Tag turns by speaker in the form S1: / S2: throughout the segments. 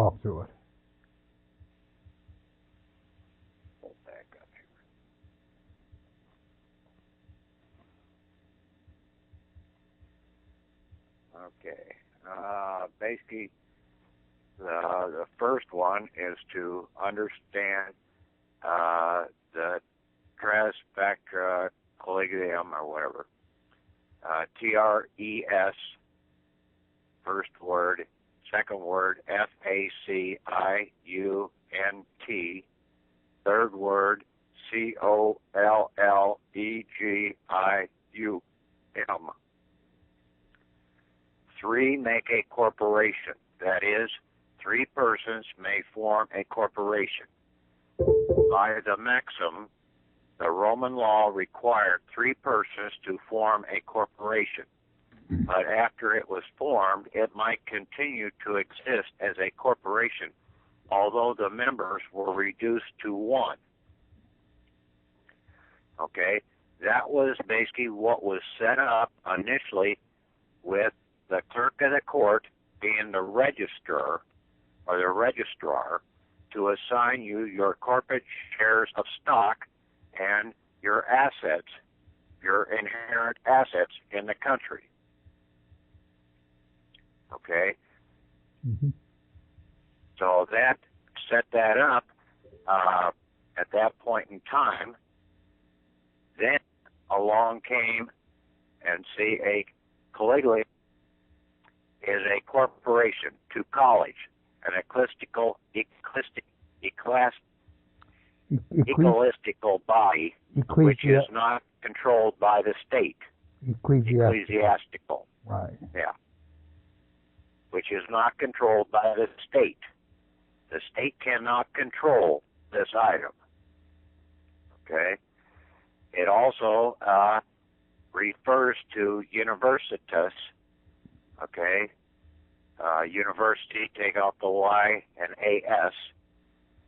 S1: talk through it.
S2: Pull back up here. Okay. Basically, the first one is to understand the tres facta collegium, or whatever. TRES, first word. Second word, FACIUNT. Third word, COLLEGIUM. 3 make a corporation. That is, 3 persons may form a corporation. By the maxim, the Roman law required 3 persons to form a corporation. But after it was formed, it might continue to exist as a corporation, although the members were reduced to 1. Okay, that was basically what was set up initially, with the clerk of the court being the registrar or the registrar to assign you your corporate shares of stock and your assets, your inherent assets in the country. Okay?
S1: Mm-hmm.
S2: So that set that up at that point in time. Then along came, and see, a collegium is a corporation to college, an ecclesiastical body, which is not controlled by the state. Ecclesiastical.
S1: Right.
S2: Yeah. Which is not controlled by the state. The state cannot control this item. Okay? It also refers to universitas. Okay? University, take out the Y and AS,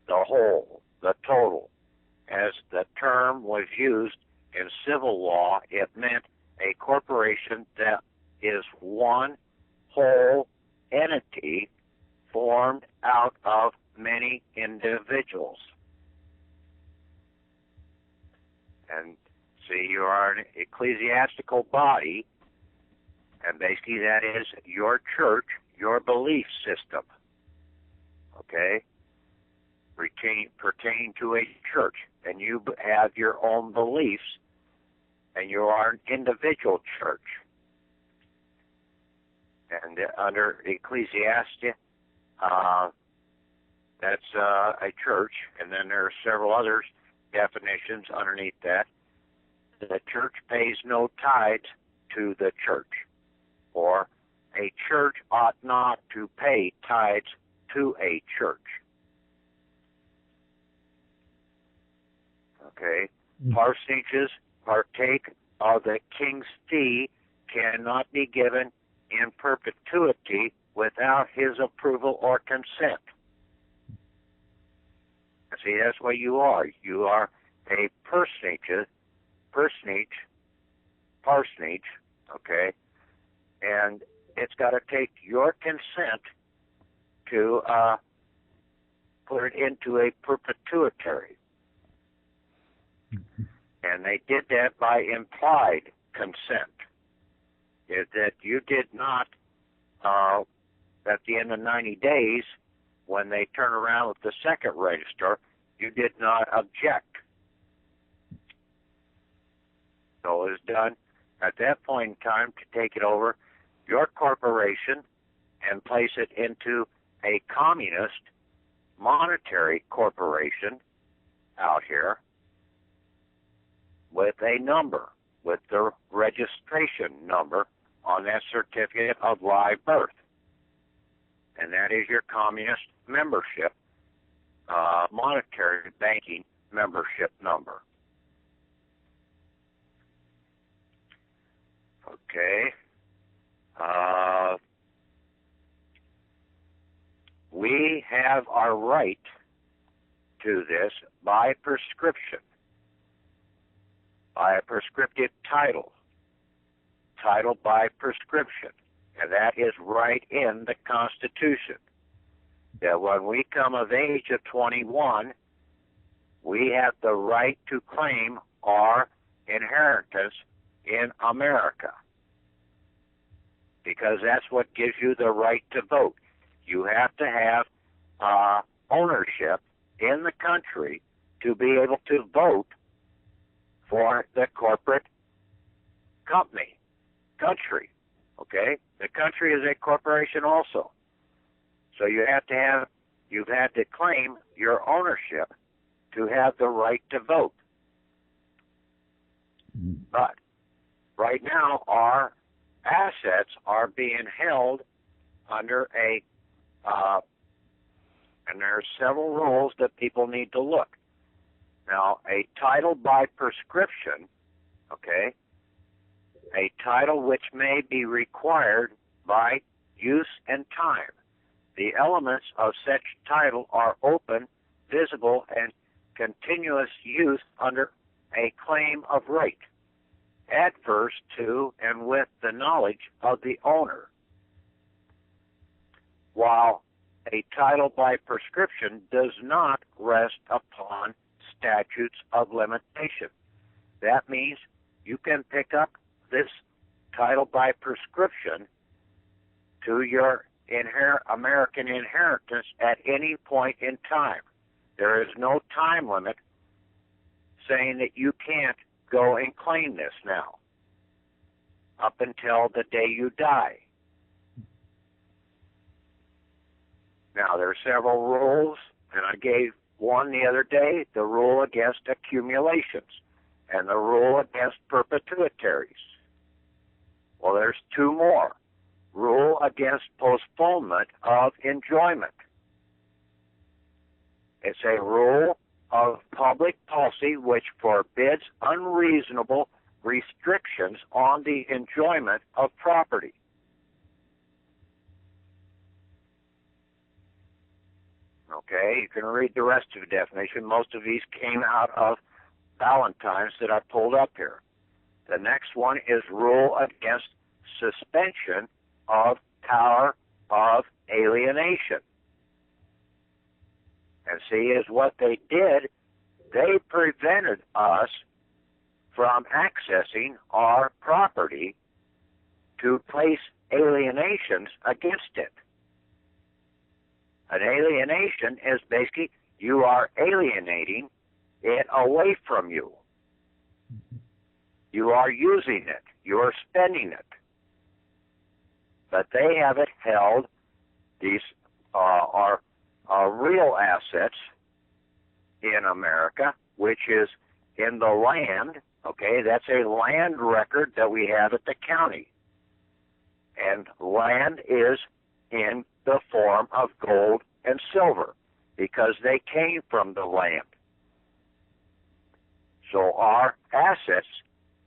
S2: the whole, the total. As the term was used in civil law, it meant a corporation that is one whole entity formed out of many individuals. And see, you are an ecclesiastical body, and basically that is your church, your belief system. Okay? Pertaining to a church, and you have your own beliefs, and you are an individual church. And under Ecclesiastic, that's a church, and then there are several other definitions underneath that. The church pays no tithes to the church, or a church ought not to pay tithes to a church. Okay? Parsonages partake of the king's fee cannot be given in perpetuity without his approval or consent. See, that's what you are. You are a parsonage, okay? And it's got to take your consent to put it into a perpetuitary. And they did that by implied consent. That you did not, at the end of 90 days, when they turn around with the second register, you did not object. So it was done at that point in time to take it over, your corporation, and place it into a communist monetary corporation out here with a number, with the registration number on that certificate of live birth. And that is your communist membership, monetary banking membership number. Okay. We have our right to this by prescription, by a prescriptive title by prescription, and that is right in the Constitution. that when we come of age of 21, we have the right to claim our inheritance in America, because that's what gives you the right to vote. You have to have ownership in the country to be able to vote for the corporate country. Okay? The country is a corporation also. So you've had to claim your ownership to have the right to vote. But right now, our assets are being held under and there are several rules that people need to look. Now, a title by prescription, okay, a title which may be required by use and time. The elements of such title are open, visible, and continuous use under a claim of right, adverse to and with the knowledge of the owner. While a title by prescription does not rest upon statutes of limitation. That means you can pick up this title by prescription to your American inheritance at any point in time. There is no time limit saying that you can't go and claim this now up until the day you die. Now, there are several rules, and I gave one the other day, the rule against accumulations and the rule against perpetuitaries. Well, there's two more. Rule against postponement of enjoyment. It's a rule of public policy which forbids unreasonable restrictions on the enjoyment of property. Okay, you can read the rest of the definition. Most of these came out of Valentine's that I pulled up here. The next one is rule against suspension of power of alienation. And see, is what they did, they prevented us from accessing our property to place alienations against it. An alienation is basically you are alienating it away from you. You are using it. You are spending it. But they have it held. These are real assets in America, which is in the land. Okay, that's a land record that we have at the county. And land is in the form of gold and silver because they came from the land. So our assets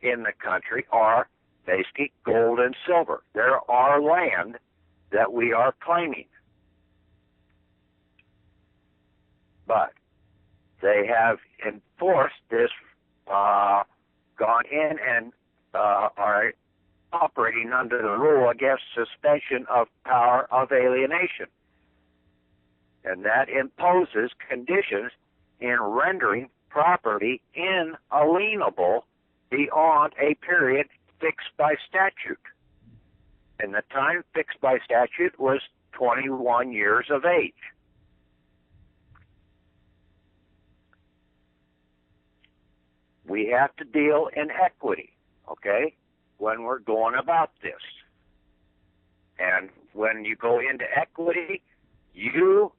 S2: in the country are basically gold and silver. They're our land that we are claiming. But they have enforced this, gone in and are operating under the rule against suspension of power of alienation. And that imposes conditions in rendering property inalienable beyond a period fixed by statute. And the time fixed by statute was 21 years of age. We have to deal in equity, okay, when we're going about this. And when you go into equity, you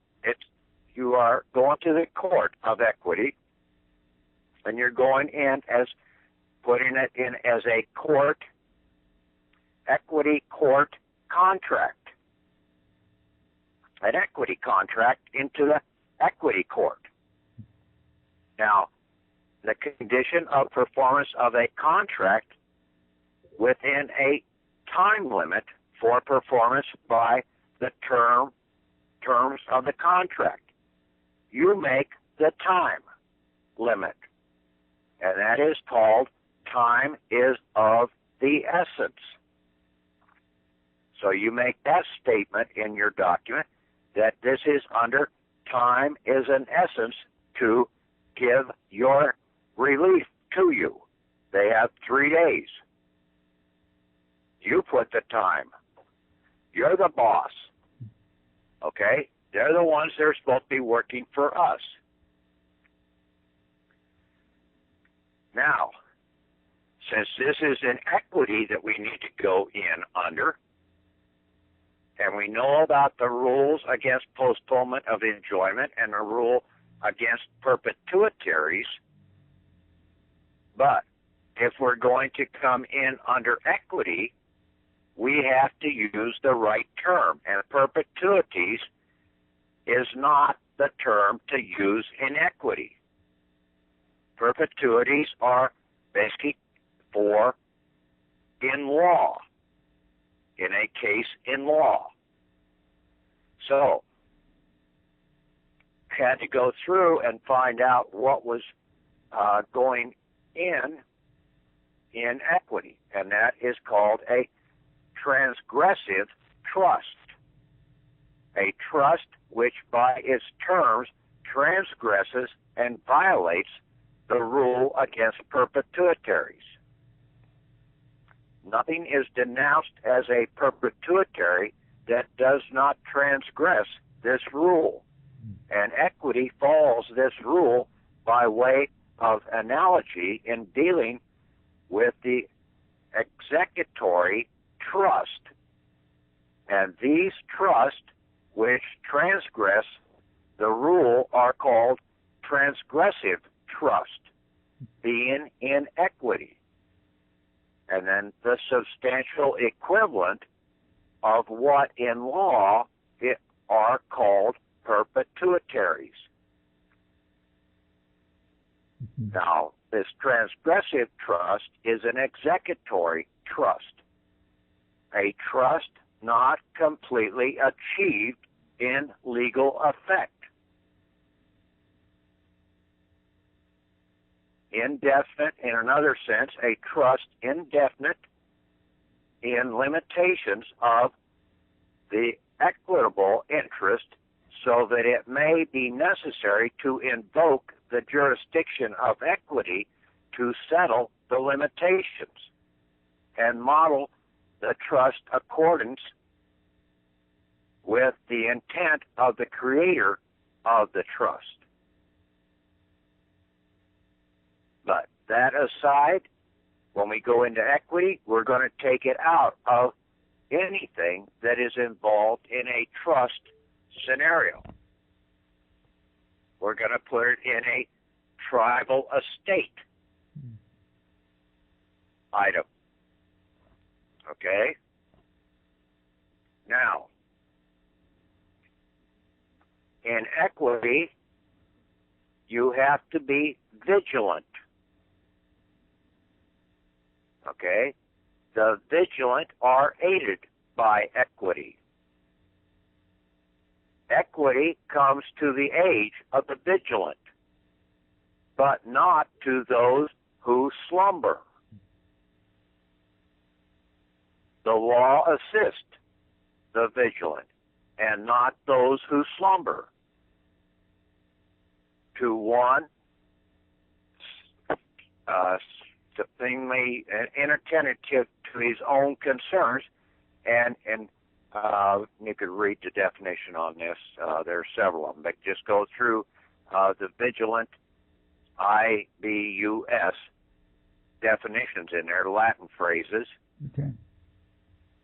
S2: are going to the court of equity, and you're going in as putting it in as a court, equity court contract, an equity contract into the equity court. Now, the condition of performance of a contract within a time limit for performance by the terms of the contract. You make the time limit, and that is called time is of the essence. So you make that statement in your document that this is under time is an essence to give your relief to you. They have 3 days. You put the time. You're the boss. Okay? They're the ones that are supposed to be working for us. Now, since this is an equity that we need to go in under, and we know about the rules against postponement of enjoyment and the rule against perpetuitaries, but if we're going to come in under equity, we have to use the right term, and perpetuities is not the term to use in equity. Perpetuities are basically for in law, in a case in law. So, had to go through and find out what was going in equity, and that is called a transgressive trust. A trust which by its terms transgresses and violates the rule against perpetuitaries. Nothing is denounced as a perpetuitary that does not transgress this rule. And equity follows this rule by way of analogy in dealing with the executory trust. And these trusts which transgress the rule are called transgressive trust, being in equity. And then the substantial equivalent of what in law are called perpetuitaries. Now, this transgressive trust is an executory trust, a trust not completely achieved in legal effect. Indefinite, in another sense, a trust indefinite in limitations of the equitable interest, so that it may be necessary to invoke the jurisdiction of equity to settle the limitations and model the trust accordance with the intent of the creator of the trust. But that aside, when we go into equity, we're going to take it out of anything that is involved in a trust scenario. We're going to put it in a tribal estate item. Okay? Now, in equity, you have to be vigilant. Okay? The vigilant are aided by equity. Equity comes to the aid of the vigilant, but not to those who slumber. The law assists the vigilant, and not those who slumber. To one, seemingly inattentive to his own concerns, and you could read the definition on this. There are several of them, but just go through the vigilant, IBUS, definitions in there, Latin phrases.
S1: Okay.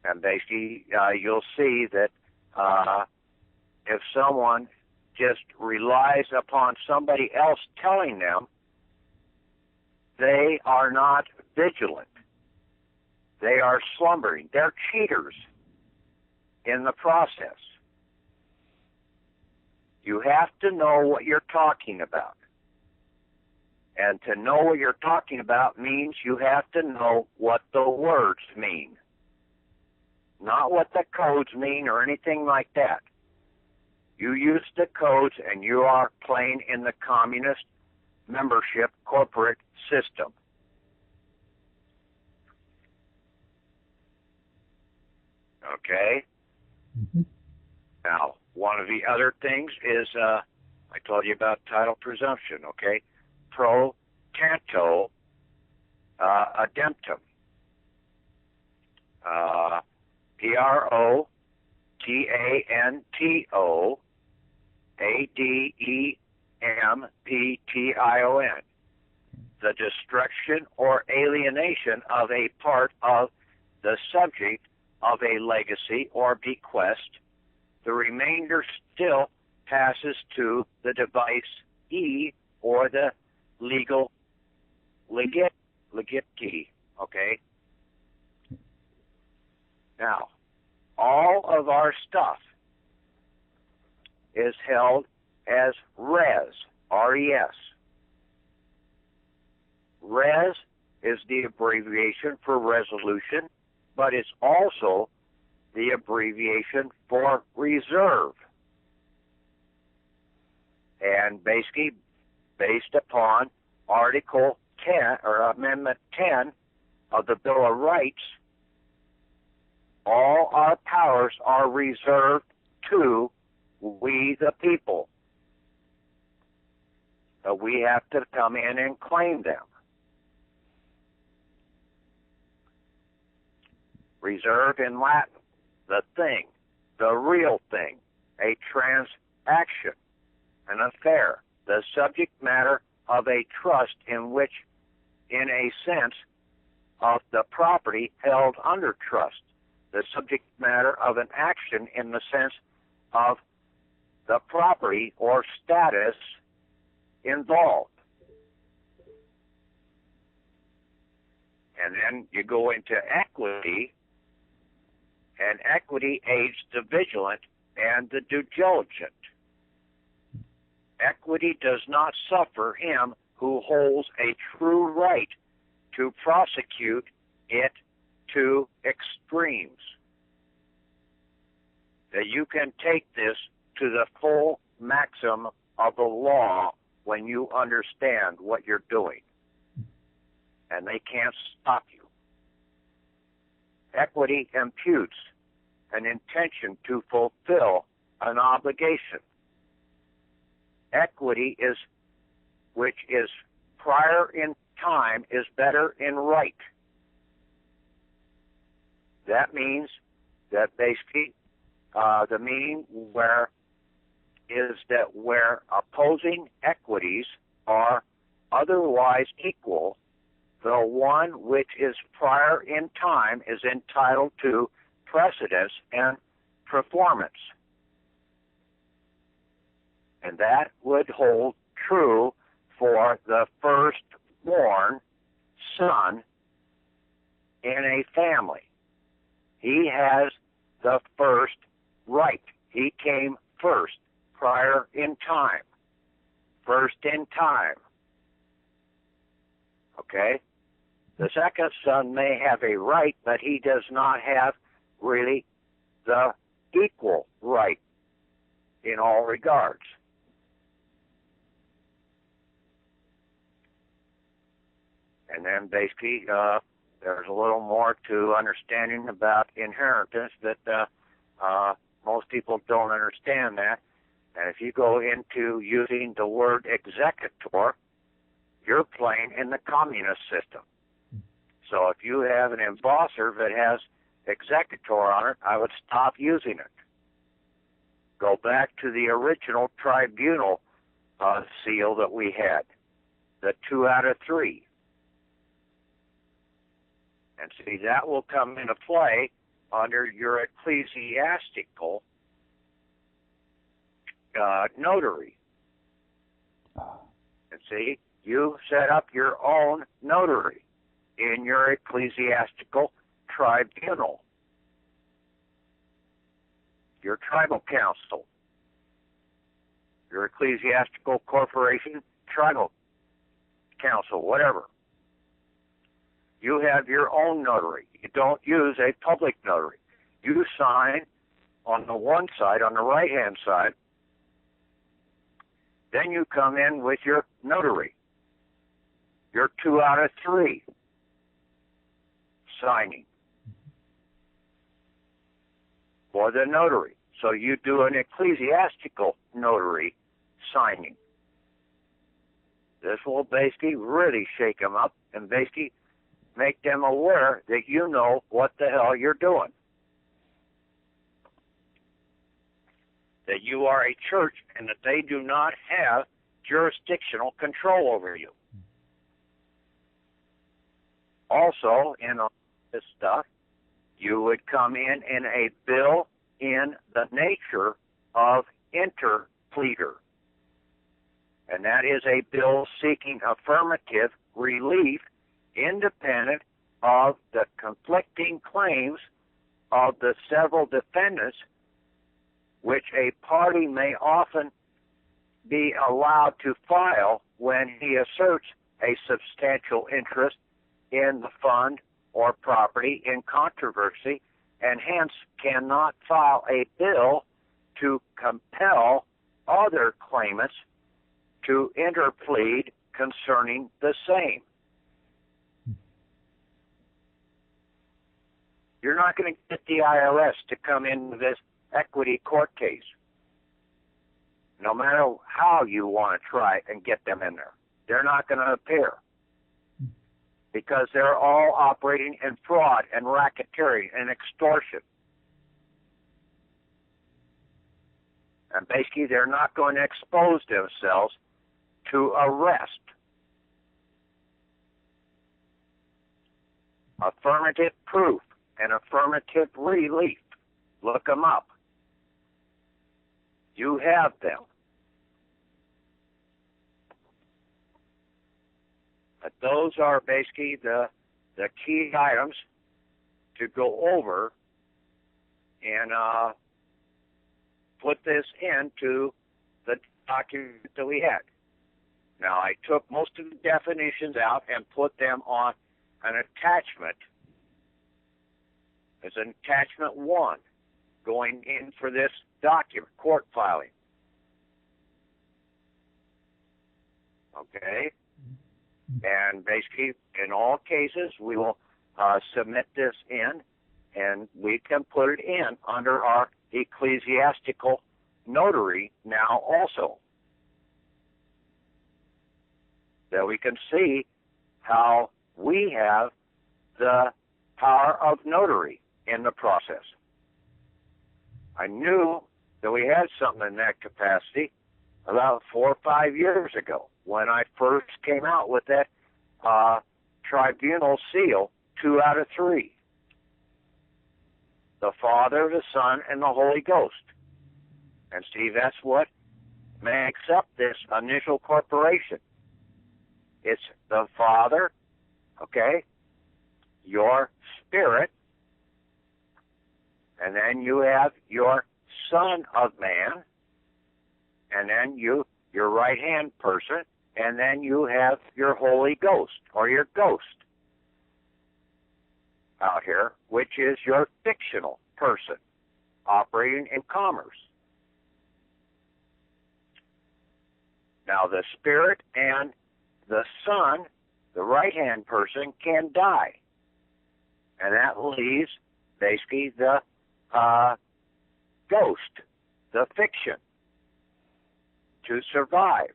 S2: And basically, you'll see that if someone just relies upon somebody else telling them, they are not vigilant. They are slumbering. They're cheaters in the process. You have to know what you're talking about. And to know what you're talking about means you have to know what the words mean. Not what the codes mean or anything like that. You use the codes and you are playing in the communist membership corporate system. Okay?
S1: Mm-hmm.
S2: Now, One of the other things is, I told you about title presumption, okay? Pro tanto ademptum. P-R-O-T-A-N-T-O A-D-E-M-P-T-I-O-N. The destruction or alienation of a part of the subject of a legacy or bequest. The remainder still passes to the device E or the legal legatee, okay? Now, all of our stuff is held as res, R-E-S. Res is the abbreviation for resolution, but it's also the abbreviation for reserve. And basically, based upon Article 10, or Amendment 10 of the Bill of Rights, all our powers are reserved to we the people. But we have to come in and claim them. Reserve in Latin, the thing, the real thing, a transaction, an affair, the subject matter of a trust in which, in a sense, of the property held under trust, the subject matter of an action in the sense of the property or status involved. And then you go into equity, and equity aids the vigilant and the due diligent. Equity does not suffer him who holds a true right to prosecute it to extremes. That you can take this to the full maximum of the law when you understand what you're doing. And they can't stop you. Equity imputes an intention to fulfill an obligation. Equity is, which is prior in time, is better in right. That means that basically the meaning where is that where opposing equities are otherwise equal, the one which is prior in time is entitled to precedence and performance. And that would hold true for the firstborn son in a family. He has the first right. He came first, prior in time, first in time. Okay? The second son may have a right, but he does not have really the equal right in all regards. And then basically, there's a little more to understanding about inheritance that most people don't understand that. And if you go into using the word executor, you're playing in the communist system. So if you have an embosser that has executor on it, I would stop using it. Go back to the original tribunal seal that we had, the 2 out of 3. And see, that will come into play under your ecclesiastical notary. And see, you set up your own notary in your ecclesiastical tribunal, your tribal council, your ecclesiastical corporation, tribal council, whatever. You have your own notary. You don't use a public notary. You sign on the one side, on the right-hand side. Then you come in with your notary, your 2 out of 3 signing for the notary. So you do an ecclesiastical notary signing. This will basically really shake them up and basically make them aware that you know what the hell you're doing. That you are a church and that they do not have jurisdictional control over you. Also, in all this stuff, you would come in a bill in the nature of interpleader. And that is a bill seeking affirmative relief independent of the conflicting claims of the several defendants, which a party may often be allowed to file when he asserts a substantial interest in the fund or property in controversy, and hence cannot file a bill to compel other claimants to interplead concerning the same. You're not going to get the IRS to come into this equity court case, no matter how you want to try and get them in there. They're not going to appear because they're all operating in fraud and racketeering and extortion. And basically, they're not going to expose themselves to arrest. Affirmative proof and affirmative relief. Look them up. You have them. But those are basically the key items to go over and put this into the document that we had. Now, I took most of the definitions out and put them on an attachment. As an attachment 1 going in for this document, court filing. Okay? And basically, in all cases, we will submit this in, and we can put it in under our ecclesiastical notary now also. That we can see how we have the power of notary in the process. I knew that we had something in that capacity about 4 or 5 years ago when I first came out with that tribunal seal, 2 out of 3. The Father, the Son, and the Holy Ghost. And see, that's what makes up this initial corporation. It's the Father, okay, your Spirit, and then you have your Son of Man, and then your right-hand person, and then you have your Holy Ghost, or your ghost out here, which is your fictional person operating in commerce. Now, the Spirit and the Son, the right-hand person, can die. And that leaves basically the ghost, the fiction, to survive.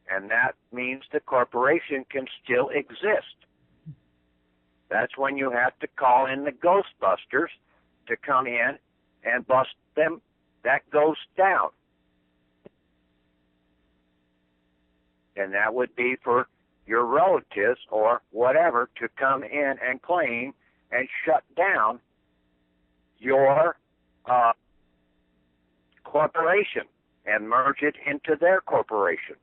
S2: And that means the corporation can still exist. That's when you have to call in the Ghostbusters to come in and bust that ghost down. And that would be for your relatives or whatever to come in and claim and shut down your corporation and merge it into their corporation.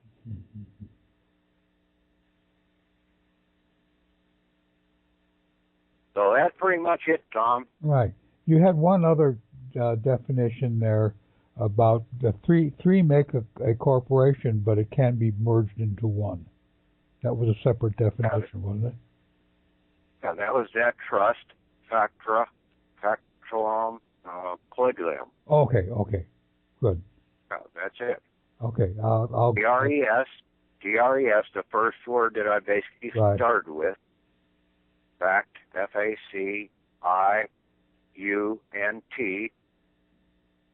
S2: So that's pretty much it, Tom.
S1: Right. You had one other definition there about the three make a corporation, but it can be merged into one. That was a separate definition, wasn't it?
S2: Yeah, that was that trust, factulum, polyglum.
S1: Okay, good.
S2: That's it.
S1: Okay, I'll
S2: DRES, the first word that I basically started with, fact, F-A-C-I-U-N-T,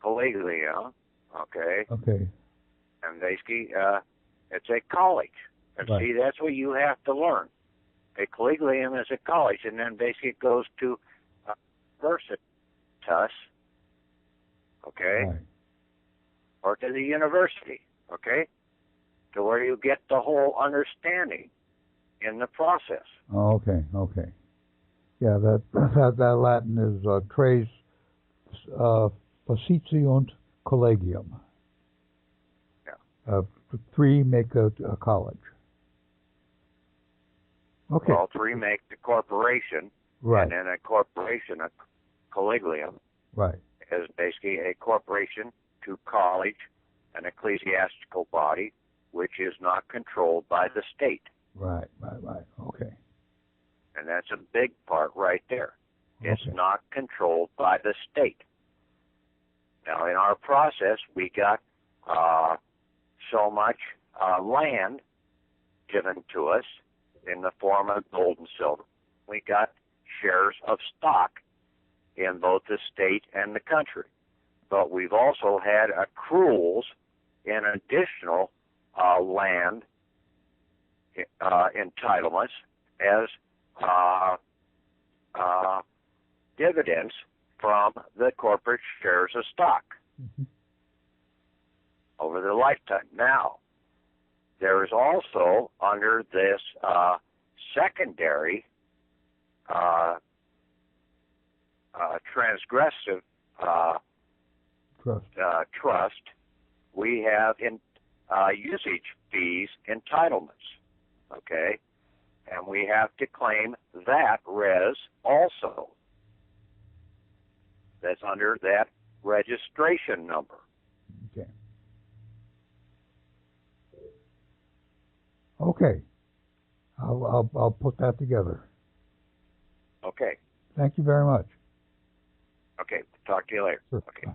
S2: collegium, okay,
S1: Okay.
S2: and basically it's a college. And
S1: Right.
S2: see, that's what you have to learn. A collegium is a college, and then basically it goes to universitas, okay,
S1: Right.
S2: or to the university, okay, to where you get the whole understanding in the process.
S1: Oh, okay. Okay. Yeah, that Latin is tres facitiunt collegium.
S2: Yeah.
S1: Three make a college. Okay.
S2: Well, three make the corporation,
S1: Right.
S2: and then a corporation, a collegium,
S1: Right.
S2: is basically a corporation to college, an ecclesiastical body, which is not controlled by the state.
S1: Right. Right. Okay.
S2: And that's a big part right there. It's
S1: Okay.
S2: not controlled by the state. Now, in our process, we got so much land given to us in the form of gold and silver. We got shares of stock in both the state and the country. But we've also had accruals in additional land entitlements as dividends from the corporate shares of stock
S1: Mm-hmm.
S2: over the lifetime. Now, there is also under this secondary transgressive trust, we have in usage fees entitlements, okay? And we have to claim that res also. That's under that registration number.
S1: Okay. Okay. I'll put that together.
S2: Okay.
S1: Thank you very much.
S2: Okay. Talk to you later.
S1: Sure.
S2: Okay.
S1: Bye.